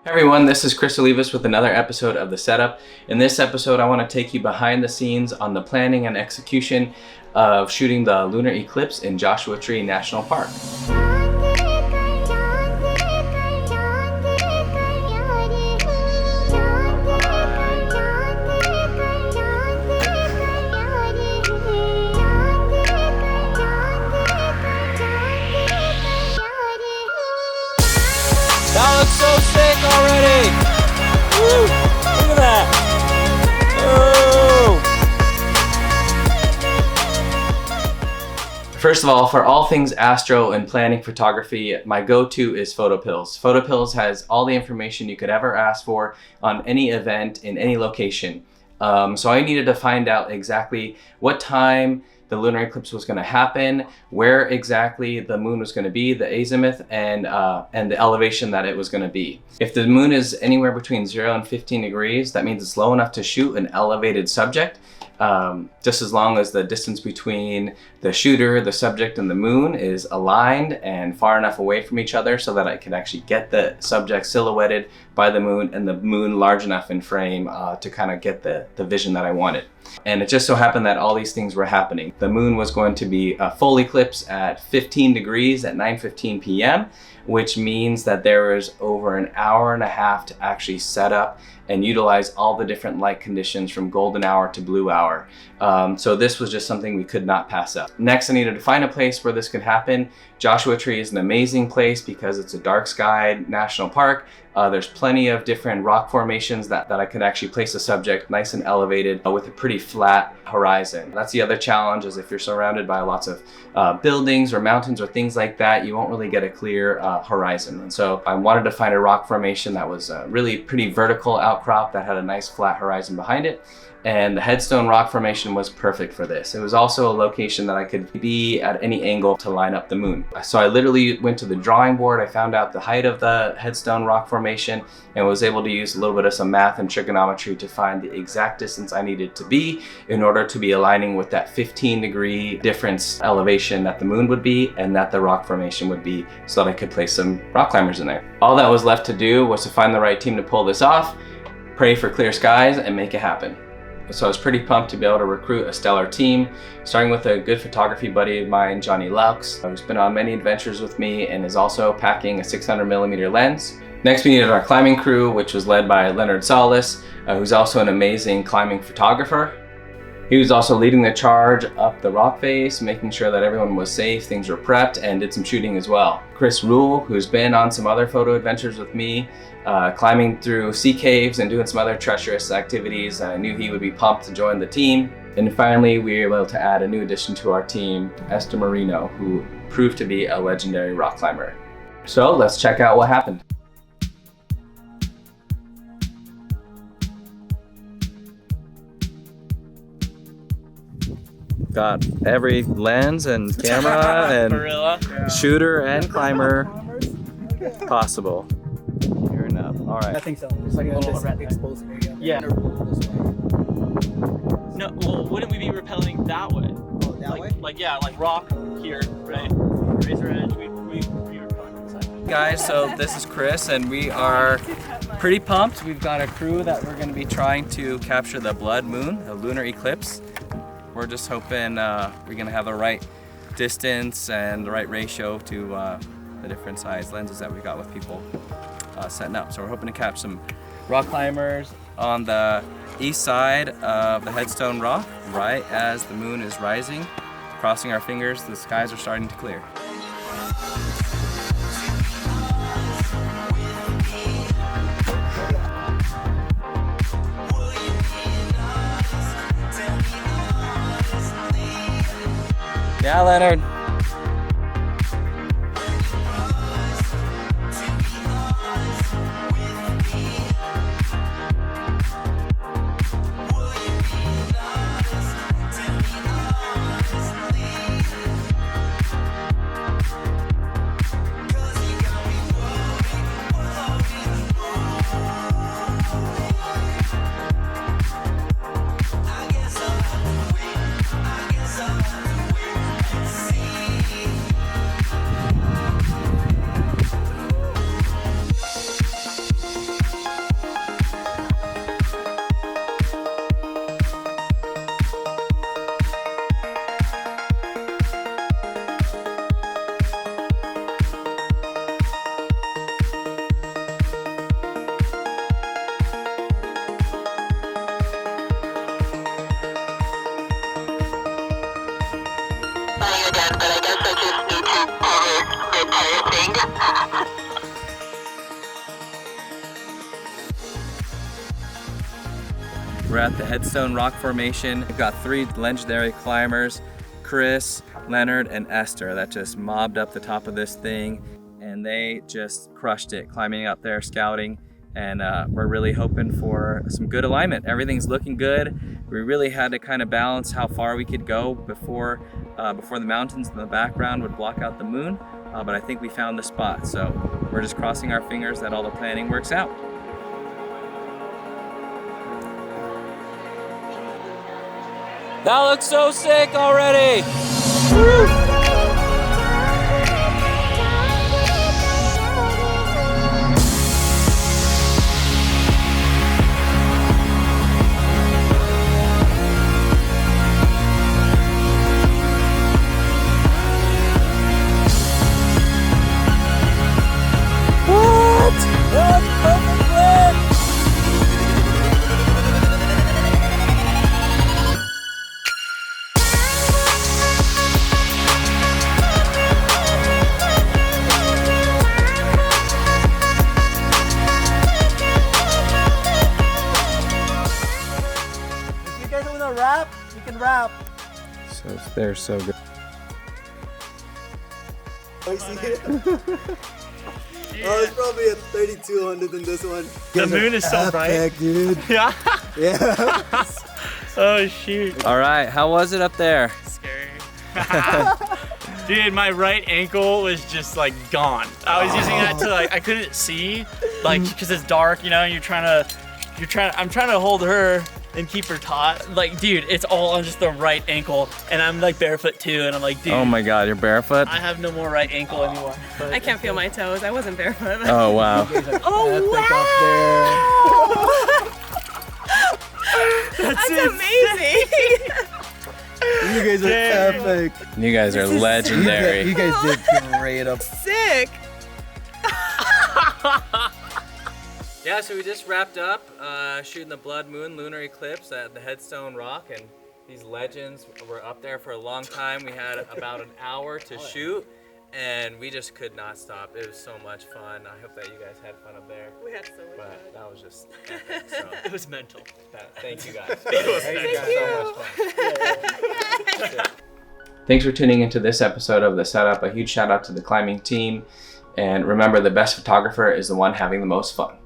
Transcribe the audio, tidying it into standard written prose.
Hey everyone, this is Kris with another episode of The Setup. In this episode, I want to take you behind the scenes on the planning and execution of shooting the lunar eclipse in Joshuatree National Park. That looks so sick already! Woo! Look at that! Oh! First of all, for all things astro and planning photography, my go-to is PhotoPills. PhotoPills has all the information you could ever ask for on any event in any location. So I needed to find out exactly what time the lunar eclipse was going to happen, where exactly the moon was going to be, the azimuth, and the elevation that it was going to be. If the moon is anywhere between 0 and 15 degrees, that means it's low enough to shoot an elevated subject, just as long as the distance between the shooter, the subject, and the moon is aligned and far enough away from each other so that I can actually get the subject silhouetted by the moon and the moon large enough in frame to kind of get the vision that I wanted. And it just so happened that all these things were happening. The moon was going to be a full eclipse at 15 degrees at 9:15 p.m., which means that there was over an hour and a half to actually set up and utilize all the different light conditions from golden hour to blue hour. So this was just something we could not pass up. Next, I needed to find a place where this could happen. Joshuatree is an amazing place because it's a dark sky national park. There's plenty of different rock formations that I could actually place a subject nice and elevated with a pretty flat horizon. That's the other challenge, is if you're surrounded by lots of buildings or mountains or things like that, you won't really get a clear horizon. And so I wanted to find a rock formation that was really pretty vertical outcrop that had a nice flat horizon behind it. And the headstone rock formation was perfect for this. It was also a location that I could be at any angle to line up the moon. So I literally went to the drawing board, I found out the height of the headstone rock formation, and was able to use a little bit of some math and trigonometry to find the exact distance I needed to be in order to be aligning with that 15-degree difference elevation that the moon would be and that the rock formation would be, so that I could place some rock climbers in there. All that was left to do was to find the right team to pull this off, pray for clear skies, and make it happen. So I was pretty pumped to be able to recruit a stellar team, starting with a good photography buddy of mine, Johnny Laux, who's been on many adventures with me and is also packing a 600mm lens. Next, we needed our climbing crew, which was led by Leonard Salas, who's also an amazing climbing photographer. He was also leading the charge up the rock face, making sure that everyone was safe, things were prepped, and did some shooting as well. Kris, who's been on some other photo adventures with me, climbing through sea caves and doing some other treacherous activities. I knew he would be pumped to join the team. And finally, we were able to add a new addition to our team, Esther Marino, who proved to be a legendary rock climber. So let's check out what happened. Got every lens and camera and shooter and climber possible. Fair enough. All right. I think so. Just like a little exposed area. Yeah. No, well, wouldn't we be rappelling that way? Oh, that way? Like rock here, right? Razor edge, we'd be rappelling inside. Guys, so this is Kris, and we are pretty pumped. We've got a crew that we're going to be trying to capture the blood moon, the lunar eclipse. We're just hoping we're going to have the right distance and the right ratio to the different size lenses that we got with people setting up. So we're hoping to catch some rock climbers on the east side of the headstone rock right as the moon is rising. Crossing our fingers, the skies are starting to clear. Yeah, Leonard. We're at the Headstone Rock Formation. We've got 3 legendary climbers, Kris, Leonard, and Esther, that just mobbed up the top of this thing, and they just crushed it climbing up there, scouting, and we're really hoping for some good alignment. Everything's looking good. We really had to kind of balance how far we could go before the mountains in the background would block out the moon, but I think we found the spot, so we're just crossing our fingers that all the planning works out. That looks so sick already! Woo! Wrap. So they're so good. Oh, it's probably a 3200 in this one. The moon is so bright, dude. Yeah. Yeah. Oh shoot. All right, how was it up there? Scary. Dude, my right ankle was just like gone. I was using that to like, I couldn't see, like, because it's dark, you know. I'm trying to hold her and keep her taut. Like, dude, it's all on just the right ankle, and I'm like barefoot too, and I'm like, dude. Oh my God, you're barefoot? I have no more right ankle anymore. But I can't feel my toes. I wasn't barefoot. Oh wow. Oh wow! That's amazing. You guys are epic. You guys are legendary. You guys did great up. Sick. Yeah, so we just wrapped up shooting the blood moon lunar eclipse at the Headstone Rock, and these legends were up there for a long time. We had about an hour to shoot, and we just could not stop. It was so much fun. I hope that you guys had fun up there. We had so much fun. But that was just epic, so it was mental. thank you guys. Thank you. So much fun. Thanks for tuning into this episode of The Setup. A huge shout out to the climbing team. And remember, the best photographer is the one having the most fun.